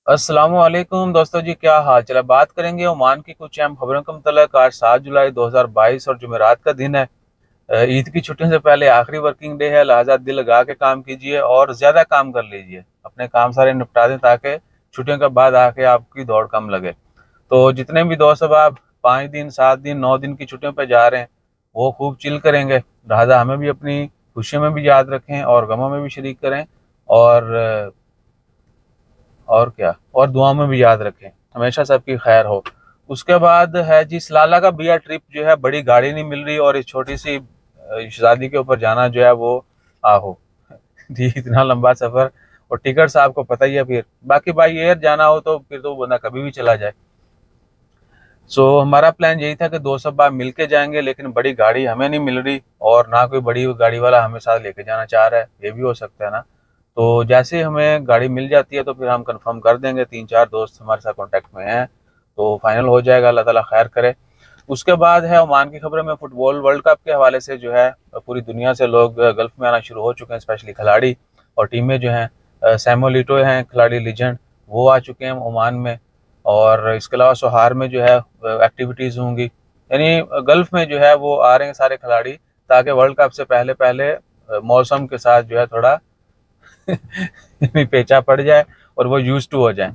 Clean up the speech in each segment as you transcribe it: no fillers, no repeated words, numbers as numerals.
अस्सलामुअलैकुम दोस्तों जी, क्या हाल चाल है। बात करेंगे ओमान की कुछ अहम खबरों के मुतल्लिक। आज 7 जुलाई 2022 और जुमेरात का दिन है। ईद की छुट्टियों से पहले आखिरी वर्किंग डे है, लिहाजा दिल लगा के काम कीजिए और ज़्यादा काम कर लीजिए। अपने काम सारे निपटा दें ताकि छुट्टियों के बाद आके आपकी दौड़ कम लगे। तो जितने भी दोस्त अब आप 5 दिन 7 दिन 9 दिन की छुट्टियों पर जा रहे हैं, वो खूब चिल करेंगे। लिहाजा हमें भी अपनी खुशियों में भी याद रखें और गमों में भी शरीक करें। और और क्या, और दुआ में भी याद रखें, हमेशा सबकी खैर हो। उसके बाद है जी सलाला का बिया ट्रिप जो है, बड़ी गाड़ी नहीं मिल रही और इस छोटी सी शादी के ऊपर जाना जो है वो आहो जी, इतना लंबा सफर और टिकट्स आपको पता ही है। फिर बाकी बाई एयर जाना हो तो फिर तो बंदा कभी भी चला जाए। हमारा प्लान यही था कि दो सब बार मिल के जाएंगे, लेकिन बड़ी गाड़ी हमें नहीं मिल रही और ना कोई बड़ी गाड़ी वाला हमें साथ लेके जाना चाह रहा है। ये भी हो सकता है ना। तो जैसे ही हमें गाड़ी मिल जाती है तो फिर हम कंफर्म कर देंगे। 3 4 दोस्त हमारे साथ कांटेक्ट में हैं, तो फाइनल हो जाएगा। अल्लाह ताला खैर करे। उसके बाद है ओमान की खबरों में। फुटबॉल वर्ल्ड कप के हवाले से जो है, पूरी दुनिया से लोग गल्फ में आना शुरू हो चुके हैं, स्पेशली खिलाड़ी और टीमें जो हैं। सैमुअल हैं खिलाड़ी लीजेंड, वो आ चुके हैं ओमान में। और इसके अलावा सोहार में जो है एक्टिविटीज़ होंगी, यानी गल्फ में जो है वो आ रहे हैं सारे खिलाड़ी, ताकि वर्ल्ड कप से पहले पहले मौसम के साथ जो है थोड़ा पेचा पड़ जाए और वो यूज टू हो जाए,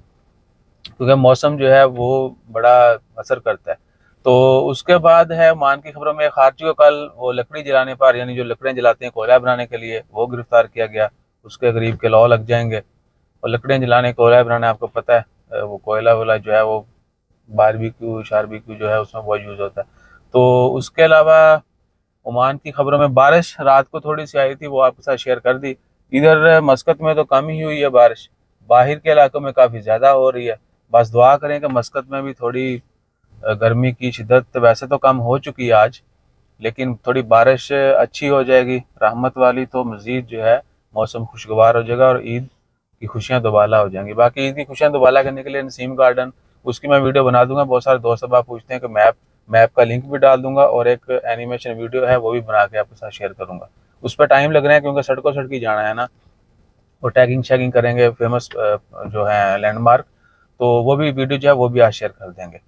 क्योंकि मौसम जो है वो बड़ा असर करता है। तो उसके बाद है ओमान की खबरों में। खारजी को कल वो लकड़ी जलाने पर, यानी जो लकड़ियाँ जलाते हैं कोयला बनाने के लिए, वो गिरफ्तार किया गया। उसके करीब के लॉ लग जाएंगे। और लकड़ियाँ जलाने कोयला बनाने, आपको पता है वो कोयला वाला जो है वो बारबेक्यू शारबेक्यू जो है उसमें बहुत यूज़ होता है। तो उसके अलावा ओमान की खबरों में बारिश रात को थोड़ी सी आई थी, वो आपके साथ शेयर कर दी। इधर मस्कत में तो कम ही हुई है बारिश, बाहर के इलाकों में काफ़ी ज़्यादा हो रही है। बस दुआ करें कि मस्कत में भी थोड़ी गर्मी की शिद्दत वैसे तो कम हो चुकी है आज, लेकिन थोड़ी बारिश अच्छी हो जाएगी रहमत वाली, तो मज़ीद जो है मौसम खुशगवार हो जाएगा और ईद की खुशियाँ दोबाला हो जाएंगी। बाकी ईद की खुशियाँ दोबाला करने के लिए नसीम गार्डन, उसकी मैं वीडियो बना दूंगा। बहुत सारे दोस्त अब आप पूछते हैं कि मैप, मैप का लिंक भी डाल दूंगा और एक एनिमेशन वीडियो है वो भी बना के आपके साथ शेयर करूंगा। उस पर टाइम लग रहा है क्योंकि सड़कों सड़की जाना है ना, और टैगिंग शैगिंग करेंगे फेमस जो है लैंडमार्क, तो वो भी वीडियो जो है वो भी आज शेयर कर देंगे।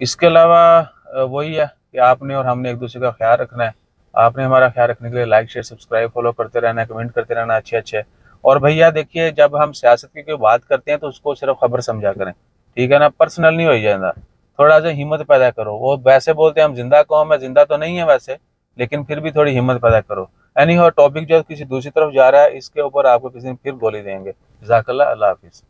इसके अलावा वही है कि आपने और हमने एक दूसरे का ख्याल रखना है। आपने हमारा ख्याल रखने के लिए लाइक शेयर सब्सक्राइब फॉलो करते रहना है, कमेंट करते रहना अच्छे अच्छे। और भैया देखिए, जब हम सियासत की कोई बात करते हैं तो उसको सिर्फ खबर समझा करें, ठीक है ना, पर्सनल नहीं हो जाएगा। थोड़ा सा हिम्मत पैदा करो। वो वैसे बोलते हैं हम जिंदा कौम है, जिंदा तो नहीं है वैसे, लेकिन फिर भी थोड़ी हिम्मत पैदा करो। एनी हो टॉपिक जो किसी दूसरी तरफ जा रहा है, इसके ऊपर आपको किसी दिन फिर गोली देंगे। जज़ाकल्लाह, अल्लाह हाफिज़।